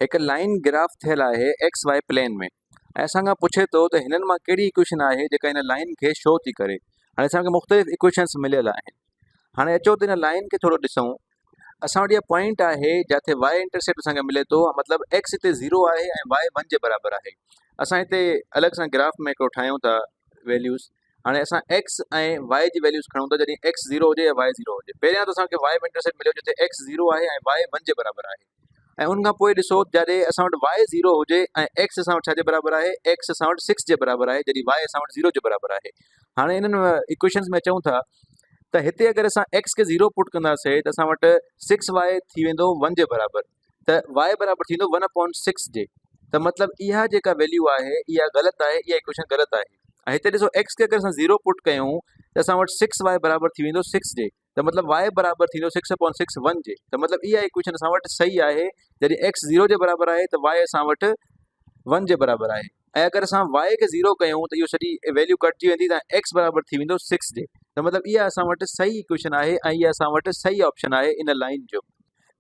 एक line graph थियल आहे एक्स वाई प्लेन में ऐं असांखां पुछे थो त हिननि मां कहिड़ी इक्वेशन आहे जेका हिन लाइन खे शो थी करे। हाणे असांखे मुख़्तलिफ़ इक्वेशन्स मिलियल आहिनि। हाणे अचो त हिन लाइन खे थोरो ॾिसूं। असां वटि इहा पॉइंट आहे जिथे वाई इंटरसेप्ट असांखे मिले थो, मतिलबु एक्स हिते 0 आहे ऐं वाई 1 जे बराबरि आहे। असां हिते अलॻि सां ग्राफ में हिकिड़ो ठाहियूं था वैल्यूज़। हाणे असां एक्स ऐं वाई जी वैल्यूज़ खणूं था जॾहिं एक्स 0 हुजे या वाई 0 हुजे। पहिरियां त असांखे वाई इंटरसेप्ट मिलियो जिथे एक्स 0 आहे ऐं वाई 1 जे बराबरि आहे। ऐं उनखां पोइ ॾिसो जॾहिं असां वटि वाई 0 हुजे ऐं एक्स असां वटि छा जे बराबरि आहे, एक्स असां वटि 6 जे बराबरि आहे, जॾहिं वाई असां वटि 0 जे बराबरि आहे। हाणे हिननि इक्वेशन्स में चऊं था त हिते अगरि असां एक्स खे 0 पुट कंदासीं त असां वटि 6y थी वेंदो 1 जे बराबरि, त y बराबरि थींदो 1/6 जे। त मतिलबु इहा जेका वैल्यू आहे इहा ग़लति आहे, इहा इक्वेशन ग़लति आहे। ऐं हिते ॾिसो एक्स खे अगरि असां 0 पुट कयूं त असां वटि 6y बराबरि थी वेंदो 6 जे, त मतिलबु y बराबरि थींदो 6/6 1 जे। त मतिलबु इहा इक्वेशन असां वटि सही आहे। जॾहिं एक्स 0 जे बराबरि आहे त y असां वटि 1 जे बराबरि आहे। ऐं अगरि असां y खे 0 कयूं त इहो सॼी वैल्यू कटिजी वेंदी त एक्स बराबरि थी वेंदो 6 जे। त मतिलबु इहा असां वटि सही इक्वेशन आहे ऐं इहा असां वटि सही ऑप्शन आहे इन लाइन जो।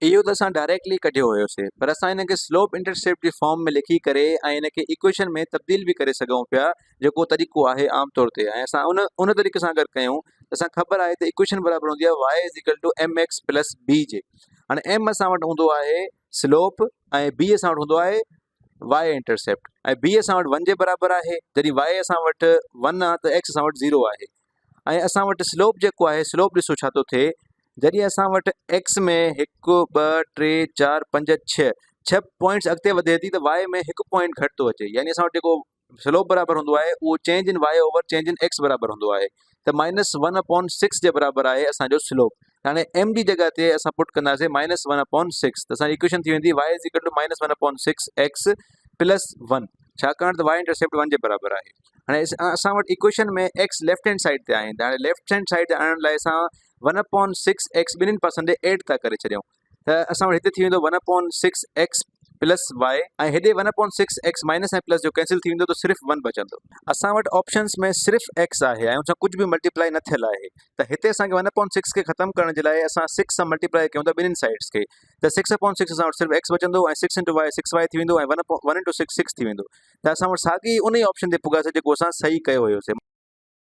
इहो त असां डायरेक्टली कढियो हुयोसीं, पर असां हिन खे स्लोप इंटरसेप्ट जी फॉर्म में लिखी करे ऐं हिन खे इक्वेशन में तब्दील बि करे सघूं पिया, जेको तरीक़ो आहे आम तौर ते। ऐं असां उन तरीक़े सां अगरि कयूं त असां ख़बर आहे त इक्वेशन बराबरि हूंदी आहे y = mx + b जे। हाणे m असां वटि हूंदो आहे स्लोप ऐं b असां वटि हूंदो आहे वाई इंटरसेप्ट, ऐं b असां वटि 1 जे बराबरि आहे। जॾहिं y असां वटि 1 आहे त x असां वटि 0 आहे। ऐं असां वटि स्लोप जेको आहे, स्लोप ॾिसो छा थो थिए। जॾहिं असां वटि एक्स में 1 2 3 4 5 6 पॉइंट्स अॻिते वधे थी त वाई में 1 पॉइंट घटि थो अचे, यानी असां वटि जेको स्लोप बराबरि हूंदो आहे उहो change in y over change in x बराबरि हूंदो आहे। त -1/6 जे बराबरि आहे असांजो स्लोप। हाणे एम जी जॻह ते असां पुट कंदासीं -1/6, त असांजी इक्वेशन थी वेंदी y = -1/6 x + 1, छाकाणि त वाई इंटरसेप्ट 1 जे बराबरि आहे। हाणे असां वटि इक्वेशन में एक्स लेफ्ट हैंड साइड ते आहिनि, त हाणे लेफ्ट हैंड साइड ते आणण लाइ असां 1/6 x ॿिन्हिनि पासनि ॾे एड था करे छॾियूं। त असां वटि हिते थी वेंदो 1/6 x + y, ऐं हेॾे 1/6 x माइनस ऐं प्लस जो कैंसिल थी वेंदो त सिर्फ़ु 1 बचंदो। असां वटि ऑप्शन्स में सिर्फ़ु x आहे ऐं उन सां कुझु बि मल्टीप्लाई न थियल आहे। त हिते असांखे 1/6 खे ख़तमु करण जे लाइ असां 6 सां मल्टीप्लाई कयूं था ॿिन्हिनि साइड्स खे, त 6/6 असां वटि सिर्फ़ु x बचंदो ऐं 6 × y 6y थी वेंदो ऐं 1 × 6 6 थी वेंदो। त असां वटि साॻी उन ई ऑप्शन ते पुॻासीं जेको असां सही कयो हुयोसीं।